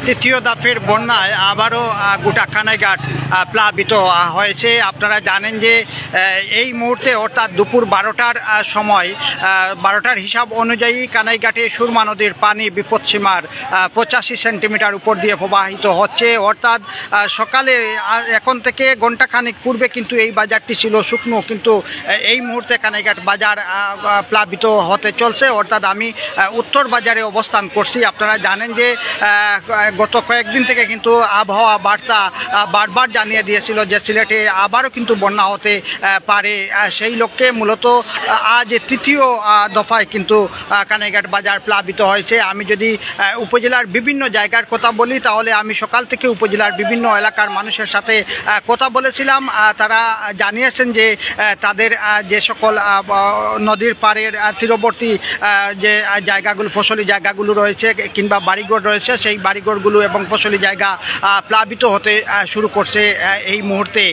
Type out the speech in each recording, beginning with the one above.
তৃতীয় দফার বন্যায় আবারও গোটা কানাইঘাট প্লাবিত হয়েছে। আপনারা জানেন যে এই মুহূর্তে অর্থাৎ দুপুর 12টার সময় 12টার হিসাব অনুযায়ী কানাইঘাটে সুরমা নদীর পানি বিপদসীমার 85 সেন্টিমিটার উপর দিয়ে প্রবাহিত হচ্ছে। অর্থাৎ সকালে এখন থেকে ঘণ্টাখানিক পূর্বে কিন্তু এই বাজারটি ছিল শুকনো, কিন্তু এই মুহূর্তে কানাইঘাট বাজার প্লাবিত হতে চলছে। অর্থাৎ আমি উত্তর বাজারে অবস্থান করছি। আপনারা জানেন যে গত কয়েকদিন থেকে কিন্তু আবহাওয়া বার্তা বারবার জানিয়ে দিয়েছিল যে সিলেটে আবারও কিন্তু বন্যা হতে পারে। সেই লক্ষ্যে মূলত আজ তৃতীয় দফায় কিন্তু কানাইঘাট বাজার প্লাবিত হয়েছে। আমি যদি উপজেলার বিভিন্ন জায়গার কথা বলি তাহলে আমি সকাল থেকে উপজেলার বিভিন্ন এলাকার মানুষের সাথে কথা বলেছিলাম। তারা জানিয়েছেন যে তাদের যে সকল নদীর পাড়ের তীরবর্তী যে জায়গাগুলো ফসলি জায়গাগুলো রয়েছে কিংবা বাড়িঘর রয়েছে, সেই বাড়িঘরগুলো এবং ফসলি জায়গা প্লাবিত হতে শুরু করছে এই মুহূর্তে।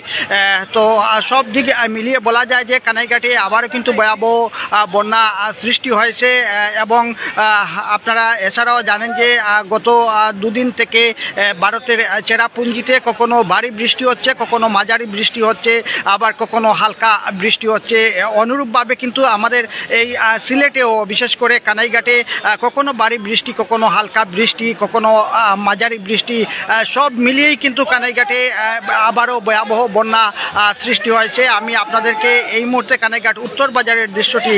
তো সব দিক মিলিয়ে বলা যায় যে কানাইঘাটে আবারও কিন্তু ভয়াবহ বন্যা সৃষ্টি হয়েছে। এবং আপনারা এছাড়াও জানেন যে গত দুদিন থেকে ভারতের চেরাপুঞ্জিতে কখনো ভারী বৃষ্টি হচ্ছে, কখনো মাঝারি বৃষ্টি হচ্ছে, আবার কখনো হালকা বৃষ্টি হচ্ছে। অনুরূপভাবে কিন্তু আমাদের এই সিলেটেও বিশেষ করে কানাইঘাটে কখনো ভারী বৃষ্টি, কখনো হালকা বৃষ্টি, কখনো মাঝারি বৃষ্টি, সব মিলিয়েই কিন্তু কানাইঘাটে আবারও ভয়াবহ বন্যা সৃষ্টি হয়েছে। আমি আপনাদেরকে এই মুহূর্তে কানাইঘাট উত্তর বাজারের দৃশ্যটি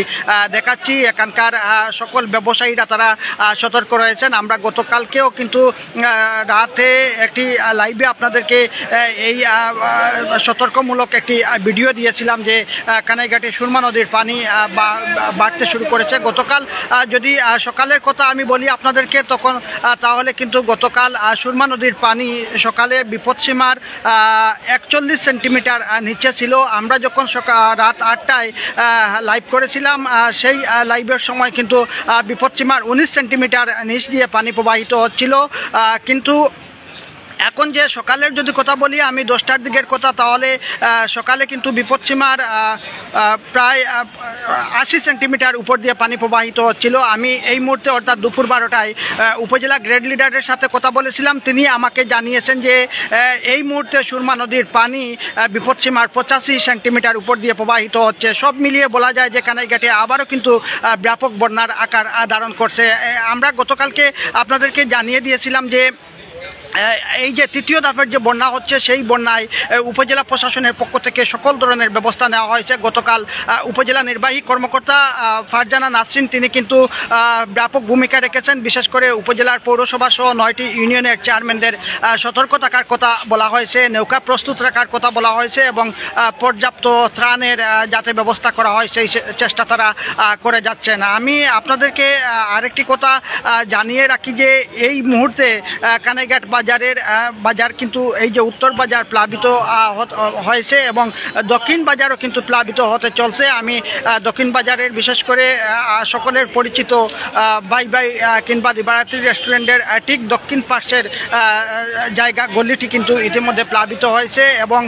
দেখাচ্ছি। এখানকার সকল ব্যবসায়ীরা তারা সতর্ক রয়েছেন। আমরা গতকালকেও কিন্তু রাতে একটি লাইভে আপনাদেরকে এই সতর্কমূলক একটি ভিডিও দিয়েছিলাম যে কানাইঘাটে সুরমা নদীর পানি বাড়তে শুরু করেছে। গতকাল যদি সকালের কথা আমি বলি আপনাদেরকে তখন তাহলে কিন্তু গতকাল সুরমা নদীর পানি সকালে বিপদসীমার 41 সেন্টিমিটার নিচে ছিল। আমরা যখন রাত 8টায় লাইভ করেছিলাম সেই লাইভের সময় কিন্তু বিপদসীমার 19 সেন্টিমিটার নিচ দিয়ে পানি প্রবাহিত হচ্ছিল। কিন্তু এখন যে সকালের যদি কথা বলি আমি 10টার দিকের কথা, তাহলে সকালে কিন্তু বিপদসীমার প্রায় 80 সেন্টিমিটার উপর দিয়ে পানি প্রবাহিত হচ্ছিল। আমি এই মুহূর্তে অর্থাৎ দুপুর 12টায় উপজেলা গ্রেড লিডারের সাথে কথা বলেছিলাম। তিনি আমাকে জানিয়েছেন যে এই মুহূর্তে সুরমা নদীর পানি বিপদসীমার 85 সেন্টিমিটার উপর দিয়ে প্রবাহিত হচ্ছে। সব মিলিয়ে বলা যায় যে কানাইঘাটে আবারও কিন্তু ব্যাপক বন্যার আকার ধারণ করছে। আমরা গতকালকে আপনাদেরকে জানিয়ে দিয়েছিলাম যে এই যে তৃতীয় দফার যে বন্যা হচ্ছে সেই বন্যায় উপজেলা প্রশাসনের পক্ষ থেকে সকল ধরনের ব্যবস্থা নেওয়া হয়েছে। গতকাল উপজেলা নির্বাহী কর্মকর্তা ফারজানা নাসরিন তিনি কিন্তু ব্যাপক ভূমিকা রেখেছেন। বিশেষ করে উপজেলার পৌরসভা সহ 9টি ইউনিয়নের চেয়ারম্যানদের সতর্ক থাকার কথা বলা হয়েছে, নৌকা প্রস্তুত রাখার কথা বলা হয়েছে এবং পর্যাপ্ত ত্রাণের যাতে ব্যবস্থা করা হয় সেই চেষ্টা তারা করে যাচ্ছেন। আমি আপনাদেরকে আরেকটি কথা জানিয়ে রাখি যে এই মুহূর্তে কানাইঘাট বাজার কিন্তু এই যে উত্তর বাজার প্লাবিত হয়েছে এবং দক্ষিণ বাজারও কিন্তু প্লাবিত হতে চলছে। আমি দক্ষিণ বাজারের বিশেষ করে সকলের পরিচিত বাই কিংবা দিবারাত্রি রেস্টুরেন্টের ঠিক দক্ষিণ পাশের জায়গা গলিটি কিন্তু ইতিমধ্যে প্লাবিত হয়েছে এবং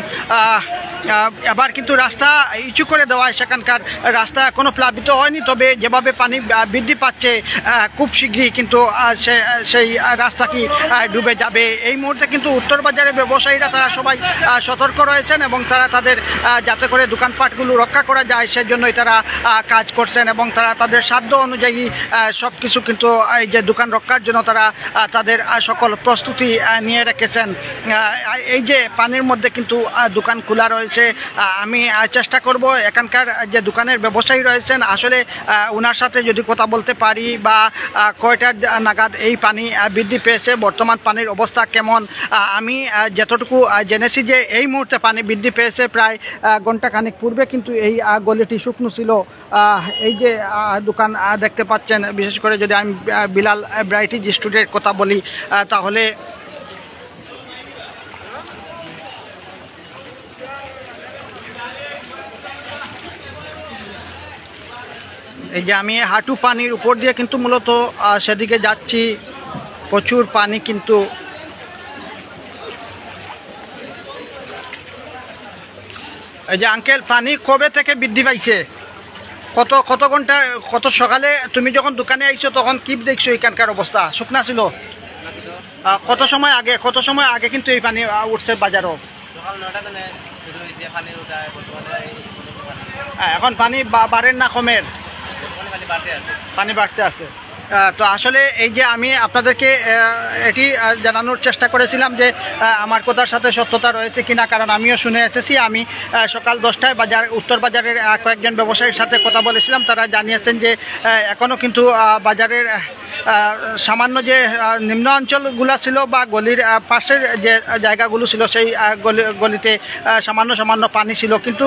এবার কিন্তু রাস্তা ইস্যু করে দেওয়ায় সেখানকার রাস্তা এখনও প্লাবিত হয়নি। তবে যেভাবে পানি বৃদ্ধি পাচ্ছে খুব শীঘ্রই কিন্তু সেই রাস্তাটি ডুবে যাবে। এই মুহূর্তে কিন্তু উত্তর বাজারের ব্যবসায়ীরা তারা সবাই সতর্ক রয়েছেন এবং তারা তাদের যাতে করে দোকানপাটগুলো রক্ষা করা যায় সেজন্যই তারা কাজ করছেন এবং তারা তাদের সাধ্য অনুযায়ী সব কিছু কিন্তু এই যে দোকান রক্ষার জন্য তারা তাদের সকল প্রস্তুতি নিয়ে রেখেছেন। এই যে পানির মধ্যে কিন্তু দোকান খোলা রয়েছে। আমি চেষ্টা করব এখানকার যে দোকানের ব্যবসায়ী রয়েছেন আসলে ওনার সাথে যদি কথা বলতে পারি বা কয়টার নাগাদ এই পানি বৃদ্ধি পেয়েছে, বর্তমান পানির অবস্থা কেমন। আমি যতটুকু জেনেছি যে এই মুহূর্তে পানি বৃদ্ধি পেয়েছে প্রায় ঘণ্টাখানিক পূর্বে কিন্তু এই গলিটি শুকনো ছিল। এই যে দোকান দেখতে পাচ্ছেন, বিশেষ করে যদি আমি বিলাল ব্রাইটিজ স্টুডের কথা বলি তাহলে এই যে আমি হাঁটু পানির উপর দিয়ে কিন্তু মূলত সেদিকে যাচ্ছি। প্রচুর পানি কিন্তু এই যে আঙ্কেল পানি কবে থেকে বৃদ্ধি পাইছে? কত ঘন্টা কত সকালে তুমি যখন দোকানে আইছো তখন কি দেখছো এখানকার অবস্থা? শুকনা ছিল? কত সময় আগে কিন্তু এই পানি উঠছে বাজারও? সকাল 9টা থেকে শুরু হয়েছে পানি ওঠা, বর্তমানে এখন পানি বাড়ের না কমের? পানি বাড়তে আছে। পানি বাড়তে আছে। তো আসলে এই যে আমি আপনাদেরকে এটি জানানোর চেষ্টা করেছিলাম যে আমার কথার সাথে সত্যতা রয়েছে কিনা, কারণ আমিও শুনে এসেছি। আমি সকাল 10টায় উত্তর বাজারের কয়েকজন ব্যবসায়ীর সাথে কথা বলেছিলাম। তারা জানিয়েছেন যে এখনও কিন্তু বাজারের সামান্য যে নিম্ন অঞ্চলগুলো ছিল বা গলির পাশের যে জায়গাগুলো ছিল সেই গলিতে সামান্য পানি ছিল, কিন্তু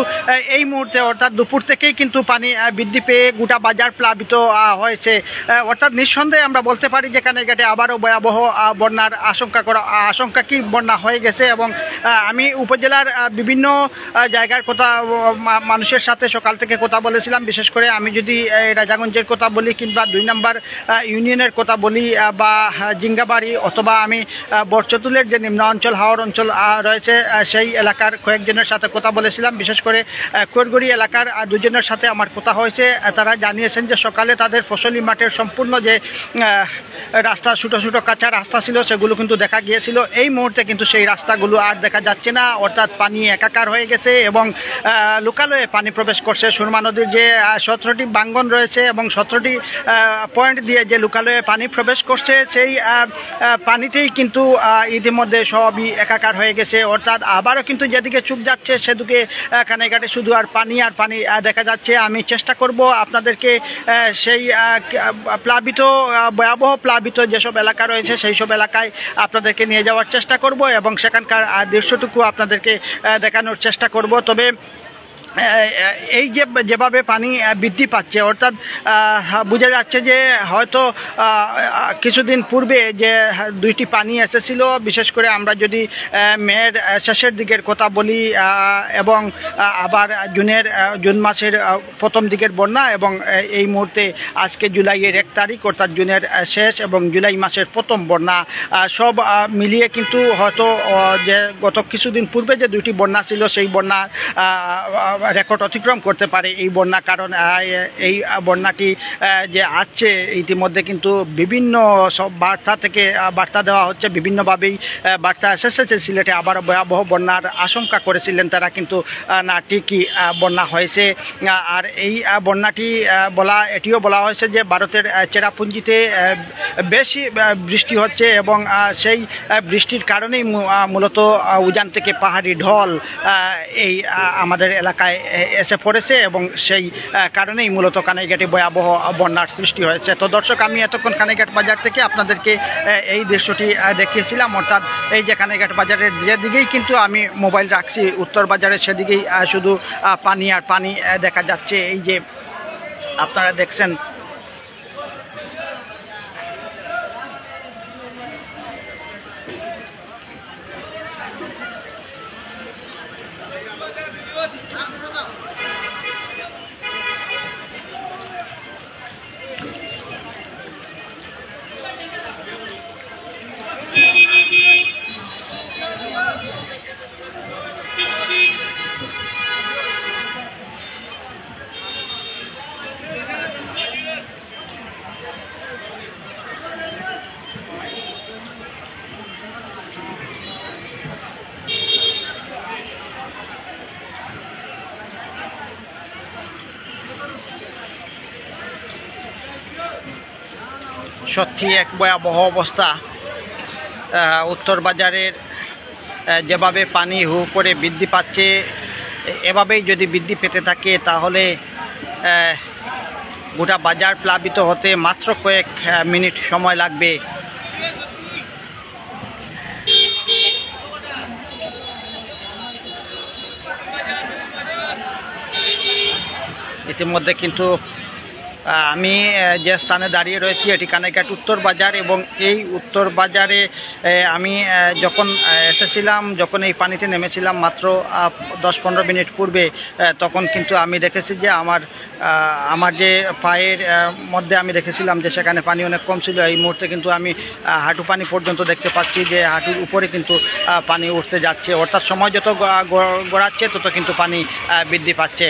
এই মুহূর্তে অর্থাৎ দুপুর থেকেই কিন্তু পানি বৃদ্ধি পেয়ে গোটা বাজার প্লাবিত হয়েছে। অর্থাৎ নিঃসন্দেহে আমরা বলতে পারি যে কানাইঘাটে আবারও ভয়াবহ বন্যার আশঙ্কা কি বন্যা হয়ে গেছে। এবং আমি উপজেলার বিভিন্ন জায়গার কথা মানুষের সাথে সকাল থেকে কথা বলেছিলাম। বিশেষ করে আমি যদি রাজাগঞ্জের কথা বলি কিংবা 2 নম্বর ইউনিয়নের কথা বলি বা জিঙ্গাবাড়ি অথবা আমি বরচতুলের যে নিম্ন অঞ্চল হাওর অঞ্চল রয়েছে সেই এলাকার কয়েকজনের সাথে কথা বলেছিলাম। বিশেষ করে কোরগড়ি এলাকার 2 জনের সাথে আমার কথা হয়েছে। তারা জানিয়েছেন যে সকালে তাদের ফসলি মাঠের সম্পূর্ণ যে রাস্তা ছোটো কাঁচা রাস্তা ছিল সেগুলো কিন্তু দেখা গিয়েছিল। এই মুহূর্তে কিন্তু সেই রাস্তাগুলো আর দেখা যাচ্ছে না, অর্থাৎ পানি একাকার হয়ে গেছে এবং লোকালয়ে পানি প্রবেশ করছে। সুরমা নদীর যে 17টি বাঙ্গন রয়েছে এবং 17টি পয়েন্ট দিয়ে যে লোকালয়ে পানি প্রবেশ করছে সেই পানিতেই কিন্তু ইতিমধ্যে সবই একাকার হয়ে গেছে। অর্থাৎ আবারও কিন্তু যেদিকে চোখ যাচ্ছে সেদিকে কানাইঘাটে শুধু আর পানি দেখা যাচ্ছে। আমি চেষ্টা করব আপনাদেরকে সেই ভয়াবহ প্লাবিত যেসব এলাকা রয়েছে সেই সব এলাকায় আপনাদেরকে নিয়ে যাওয়ার চেষ্টা করব এবং সেখানকার দৃশ্যটুকু আপনাদেরকে দেখানোর চেষ্টা করব। তবে এই যেভাবে পানি বৃদ্ধি পাচ্ছে, অর্থাৎ বোঝা যাচ্ছে যে হয়তো কিছুদিন পূর্বে যে 2টি পানি এসেছিল, বিশেষ করে আমরা যদি মের শেষের দিকের কথা বলি এবং আবার জুন মাসের প্রথম দিকের বন্যা এবং এই মুহূর্তে আজকে জুলাইয়ের 1 তারিখ অর্থাৎ জুনের শেষ এবং জুলাই মাসের প্রথম বন্যা, সব মিলিয়ে কিন্তু হয়তো যে গত কিছুদিন পূর্বে যে 2টি বন্যা ছিল সেই বন্যা রেকর্ড অতিক্রম করতে পারে এই বন্যা। কারণ এই বন্যাটি যে আসছে ইতিমধ্যে কিন্তু বিভিন্ন সব বার্তা দেওয়া হচ্ছে, বিভিন্নভাবেই বার্তা এসেছে। সিলেটে আবার ভয়াবহ বন্যার আশঙ্কা করেছিলেন তারা, কিন্তু না ঠিকই বন্যা হয়েছে। আর এই বন্যাটি এটিও বলা হয়েছে যে ভারতের চেরাপুঞ্জিতে বেশি বৃষ্টি হচ্ছে এবং সেই বৃষ্টির কারণেই মূলত উজান থেকে পাহাড়ি ঢল এই আমাদের এলাকায় এসে পড়েছে এবং সেই কারণেই মূলত কানাইঘাটে ভয়াবহ বন্যার সৃষ্টি হয়েছে। তো দর্শক, আমি এতক্ষণ কানাইঘাট বাজার থেকে আপনাদেরকে এই দৃশ্যটি দেখিয়েছিলাম। অর্থাৎ এই যে কানাইঘাট বাজারের যেদিকেই কিন্তু আমি মোবাইল রাখছি উত্তর বাজারের সেদিকেই শুধু পানি আর পানি দেখা যাচ্ছে। এই যে আপনারা দেখছেন সত্যি এক ভয়াবহ অবস্থা। উত্তর বাজারের যেভাবে পানি হু করে বৃদ্ধি পাচ্ছে, এভাবেই যদি বৃদ্ধি পেতে থাকে তাহলে গোটা বাজার প্লাবিত হতে মাত্র কয়েক মিনিট সময় লাগবে। ইতিমধ্যে কিন্তু আমি যে স্থানে দাঁড়িয়ে রয়েছি এটি কানাইঘাট উত্তর বাজার এবং এই উত্তর বাজারে আমি যখন এসেছিলাম, যখন এই পানিতে নেমেছিলাম মাত্র 10-15 মিনিট পূর্বে, তখন কিন্তু আমি দেখেছি যে আমার যে পায়ের মধ্যে আমি দেখেছিলাম যে সেখানে পানি অনেক কম ছিল। এই মুহূর্তে কিন্তু আমি হাঁটু পানি পর্যন্ত দেখতে পাচ্ছি যে হাঁটুর উপরে কিন্তু পানি উঠতে যাচ্ছে। অর্থাৎ সময় যত গড়াচ্ছে তত কিন্তু পানি বৃদ্ধি পাচ্ছে।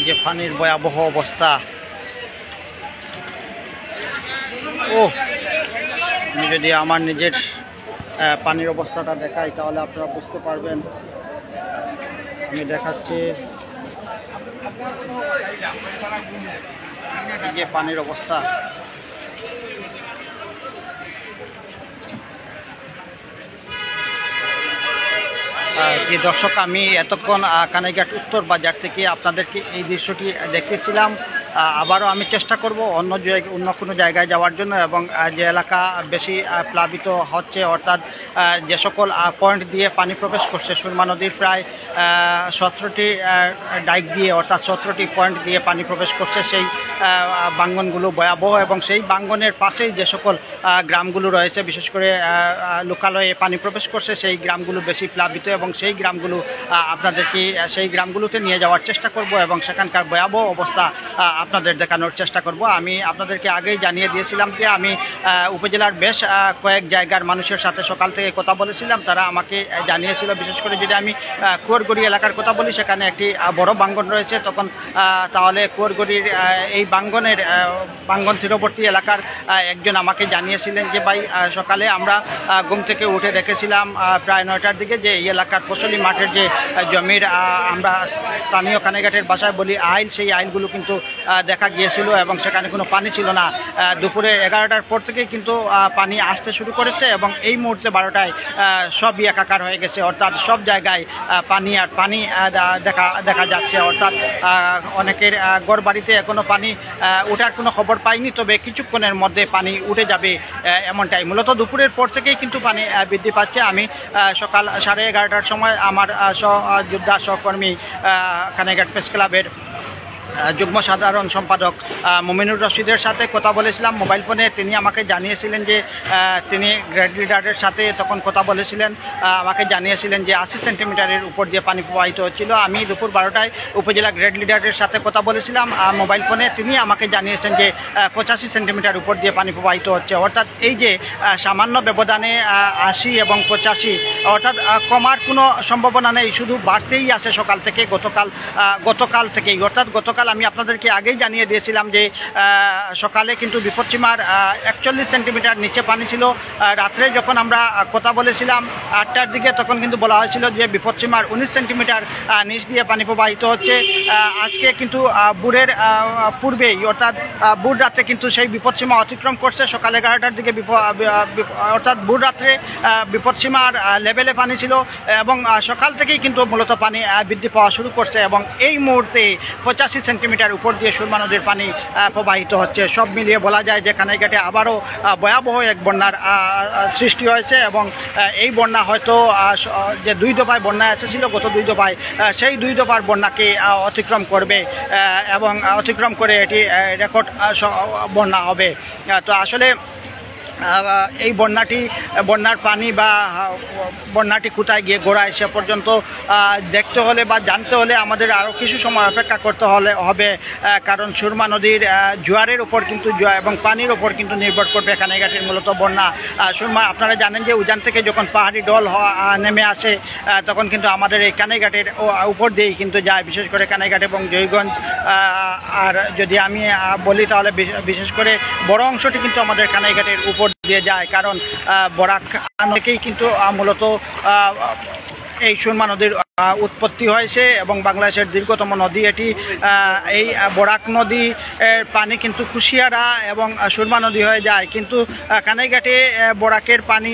যে পানির ভয়াবহ অবস্থা। ও আমি যদি আমার নিজের পানির অবস্থাটা দেখাই তাহলে আপনারা বুঝতে পারবেন। আমি দেখাচ্ছি যে পানির অবস্থা। যে দর্শক, আমি এতক্ষণ কানাইঘাট উত্তর বাজার থেকে আপনাদেরকে এই দৃশ্যটি দেখিয়েছিলাম। আবারও আমি চেষ্টা করব অন্য কোনো জায়গায় যাওয়ার জন্য, এবং যে এলাকা বেশি প্লাবিত হচ্ছে, অর্থাৎ যে সকল পয়েন্ট দিয়ে পানি প্রবেশ করছে সুরমা নদীর প্রায় 17টি ডাইক দিয়ে, অর্থাৎ 17টি পয়েন্ট দিয়ে পানি প্রবেশ করছে, সেই বাঙ্গনগুলো ভয়াবহ। এবং সেই বাঙ্গনের পাশেই যে সকল গ্রামগুলো রয়েছে, বিশেষ করে লোকালয়ে পানি প্রবেশ করছে, সেই গ্রামগুলো বেশি প্লাবিত, এবং সেই গ্রামগুলো আপনাদেরকে সেই গ্রামগুলোতে নিয়ে যাওয়ার চেষ্টা করব এবং সেখানকার ভয়াবহ অবস্থা আপনাদের দেখানোর চেষ্টা করব। আমি আপনাদেরকে আগেই জানিয়ে দিয়েছিলাম যে আমি উপজেলার বেশ কয়েক জায়গার মানুষের সাথে সকাল থেকে কথা বলেছিলাম। তারা আমাকে জানিয়েছিল, বিশেষ করে যদি আমি কুয়ারগড়ি এলাকার কথা বলি, সেখানে একটি বড় বাঙ্গন রয়েছে। তখন তাহলে কুয়ারগড়ির এই বাঙ্গন তীরবর্তী এলাকার একজন আমাকে জানিয়েছিলেন যে ভাই, সকালে আমরা ঘুম থেকে উঠে দেখেছিলাম প্রায় 9টার দিকে যে এই এলাকার ফসলি মাঠের যে জমির আমরা স্থানীয় কানাইঘাটের ভাষায় বলি আইল, সেই আইলগুলো কিন্তু দেখা গিয়েছিল এবং সেখানে কোনো পানি ছিল না। দুপুরে 11টার পর থেকেই কিন্তু পানি আসতে শুরু করেছে এবং এই মুহূর্তে 12টায় সবই একাকার হয়ে গেছে, অর্থাৎ সব জায়গায় পানি আর পানি দেখা যাচ্ছে। অর্থাৎ অনেকের ঘর বাড়িতে এখনও পানি ওঠার কোনো খবর পাইনি, তবে কিছুক্ষণের মধ্যে পানি উঠে যাবে এমনটাই। মূলত দুপুরের পর থেকেই কিন্তু পানি বৃদ্ধি পাচ্ছে। আমি সকাল 11:30টার সময় আমার যোদ্ধা সহকর্মী কানাইঘাট প্রেস ক্লাবের যুগ্ম সাধারণ সম্পাদক মুমিনুর রশিদের সাথে কথা বলেছিলাম মোবাইল ফোনে। তিনি আমাকে জানিয়েছিলেন যে তিনি গ্রেড লিডারের সাথে তখন কথা বলেছিলেন, আমাকে জানিয়েছিলেন যে 80 সেন্টিমিটারের উপর দিয়ে পানি প্রবাহিত হচ্ছিল। আমি দুপুর 12টায় উপজেলা গ্রেড লিডারের সাথে কথা বলেছিলাম মোবাইল ফোনে। তিনি আমাকে জানিয়েছেন যে 85 সেন্টিমিটার উপর দিয়ে পানি প্রবাহিত হচ্ছে। অর্থাৎ এই যে সামান্য ব্যবধানে 80 এবং 85, অর্থাৎ কমার কোনো সম্ভাবনা নেই, শুধু বাড়তেই আছে সকাল থেকে, গতকাল থেকেই। অর্থাৎ গতকাল আমি আপনাদেরকে আগেই জানিয়ে দিয়েছিলাম যে সকালে কিন্তু বিপদসীমার 41 সেন্টিমিটার নিচে পানি ছিল। রাত্রে যখন আমরা কথা বলেছিলাম 8টার দিকে, তখন কিন্তু বলা হয়েছিল যে বিপদসীমার 19 সেন্টিমিটার নিচ দিয়ে পানি প্রবাহিত হচ্ছে। আজকে কিন্তু ভোরের পূর্বেই, অর্থাৎ ভোর রাত্রে কিন্তু সেই বিপদসীমা অতিক্রম করছে। সকাল 11টার দিকে অর্থাৎ ভোর রাত্রে বিপদসীমার লেভেলে পানি ছিল এবং সকাল থেকেই কিন্তু মূলত পানি বৃদ্ধি পাওয়া শুরু করছে এবং এই মুহূর্তে 85 সেন্টিমিটার উপর দিয়ে সুরমা নদীর পানি প্রবাহিত হচ্ছে। সব মিলিয়ে বলা যায় যে কানাইঘাটে আবারও ভয়াবহ এক বন্যার সৃষ্টি হয়েছে এবং এই বন্যা হয়তো যে 2 দফায় বন্যা এসেছিল, গত 2 দফায়, সেই 2 দফার বন্যাকে অতিক্রম করবে এবং অতিক্রম করে এটি রেকর্ড বন্যা হবে। তো আসলে এই বন্যার পানি বা বন্যাটি কোথায় গিয়ে গোড়ায় সে পর্যন্ত দেখতে হলে বা জানতে হলে আমাদের আরও কিছু সময় অপেক্ষা করতে হবে, কারণ সুরমা নদীর জোয়ারের উপর কিন্তু এবং পানির ওপর কিন্তু নির্ভর করবে কানাইঘাটের মূলত বন্যা। সুরমা, আপনারা জানেন যে উজান থেকে যখন পাহাড়ি ঢল নেমে আসে তখন কিন্তু আমাদের এই কানাইঘাটের উপর দিয়েই কিন্তু যায়, বিশেষ করে কানাইঘাট এবং জয়গঞ্জ। আর যদি আমি বলি তাহলে বিশেষ করে বড় অংশটি কিন্তু আমাদের কানাইঘাটের উপর দিয়ে যায়, কারণ বরাক নদীকেই কিন্তু মূলত এই সুরমা নদীর উৎপত্তি হয়েছে এবং বাংলাদেশের দীর্ঘতম নদী এটি। এই বরাক নদী পানি কিন্তু কুশিয়ারা এবং সুরমা নদী হয়ে যায়, কিন্তু কানাইঘাটে বরাকের পানি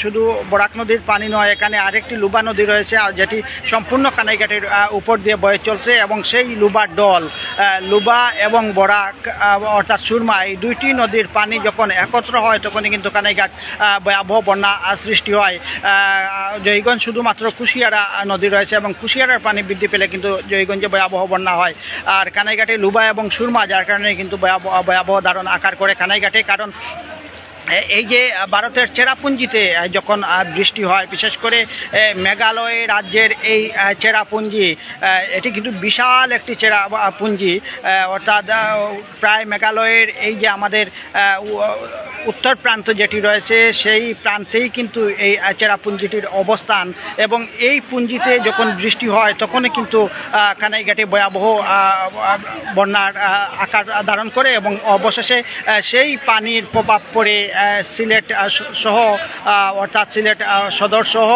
শুধু বরাক নদীর পানি নয়, এখানে আরেকটি লুবা নদী রয়েছে যেটি সম্পূর্ণ কানাইঘাটের উপর দিয়ে বয়ে চলছে এবং সেই লুবার দল লুবা এবং বরাক অর্থাৎ সুরমা, এই 2টি নদীর পানি যখন একত্র হয় তখনই কিন্তু কানাইঘাট ভয়াবহ বন্যা সৃষ্টি হয়। জয়গঞ্জ শুধুমাত্র কুশিয়ারা নদী রয়েছে এবং কুশিয়ারার পানি বৃদ্ধি পেলে কিন্তু জয়গঞ্জে ভয়াবহ বন্যা হয়। আর কানাইঘাটে লুবা এবং সুরমা, যার কারণে কিন্তু ভয়াবহ ধারণ আকার করে কানাইঘাটে, কারণ এই যে ভারতের চেরাপুঞ্জিতে যখন বৃষ্টি হয়, বিশেষ করে মেঘালয় রাজ্যের এই চেরাপুঞ্জি, এটি কিন্তু বিশাল একটি চেরাপুঞ্জি, অর্থাৎ প্রায় মেঘালয়ের এই যে আমাদের উত্তর প্রান্ত যেটি রয়েছে সেই প্রান্তেই কিন্তু এই চেরাপুঞ্জিটির অবস্থান। এবং এই পুঞ্জিতে যখন বৃষ্টি হয় তখনই কিন্তু কানাইঘাটে ভয়াবহ বন্যার আকার ধারণ করে এবং অবশেষে সেই পানির প্রভাব পড়ে সিলেট সহ অর্থাৎ সিলেট সদর সহ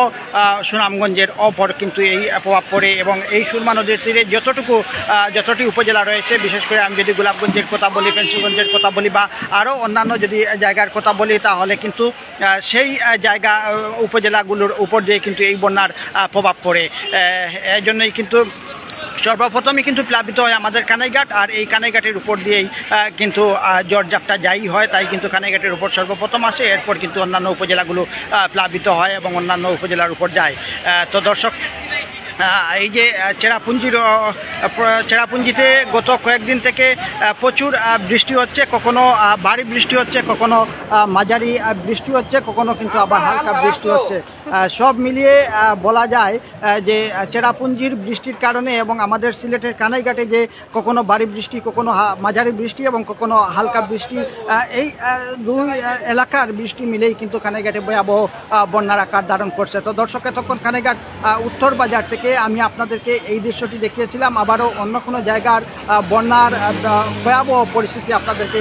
সুনামগঞ্জের অপর কিন্তু এই প্রভাব পড়ে। এবং এই সুরমা নদীর তীরে যতটি উপজেলা রয়েছে, বিশেষ করে আমি যদি গোলাপগঞ্জের কথা বলি, ফেন্সিগঞ্জের কথা বলি বা আরও অন্যান্য যদি জায়গার কথা বলি, তাহলে কিন্তু সেই জায়গা উপজেলাগুলোর উপর দিয়ে কিন্তু এই বন্যার প্রভাব পড়ে। এই জন্যই কিন্তু সর্বপ্রথমই কিন্তু প্লাবিত হয় আমাদের কানাইঘাট, আর এই কানাইঘাটের উপর দিয়েই কিন্তু ঝড়ঝাপটা যাই হয়, তাই কিন্তু কানাইঘাটের উপর সর্বপ্রথম আসে, এরপর কিন্তু অন্যান্য উপজেলাগুলো প্লাবিত হয় এবং অন্যান্য উপজেলার উপর যায়। তো দর্শক, এই যে চেরাপুঞ্জিতে গত কয়েকদিন থেকে প্রচুর বৃষ্টি হচ্ছে, কখনো ভারী বৃষ্টি হচ্ছে, কখনো মাঝারি বৃষ্টি হচ্ছে, কখনো কিন্তু আবার হালকা বৃষ্টি হচ্ছে। সব মিলিয়ে বলা যায় যে চেরাপুঞ্জির বৃষ্টির কারণে এবং আমাদের সিলেটের কানাইঘাটে যে কখনো ভারী বৃষ্টি, কখনো মাঝারি বৃষ্টি এবং কখনো হালকা বৃষ্টি, এই দুই এলাকার বৃষ্টি মিলেই কিন্তু কানাইঘাটে ভয়াবহ বন্যার আকার ধারণ করছে। তো দর্শক, তখন কানাইঘাট উত্তর বাজার থেকে আমি আপনাদেরকে এই দৃশ্যটি দেখিয়েছিলাম। আবারও অন্য কোনো জায়গার বন্যার ভয়াবহ পরিস্থিতি আপনাদেরকে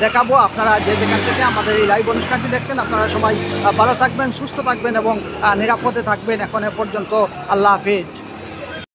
দেখাবো। আপনারা যেখান থেকে আমাদের এই লাইভ অনুষ্ঠানটি দেখছেন, আপনারা সবাই ভালো থাকবেন, সুস্থ থাকবেন এবং নিরাপদে থাকবেন। এখন এ পর্যন্ত আল্লাহ হাফেজ।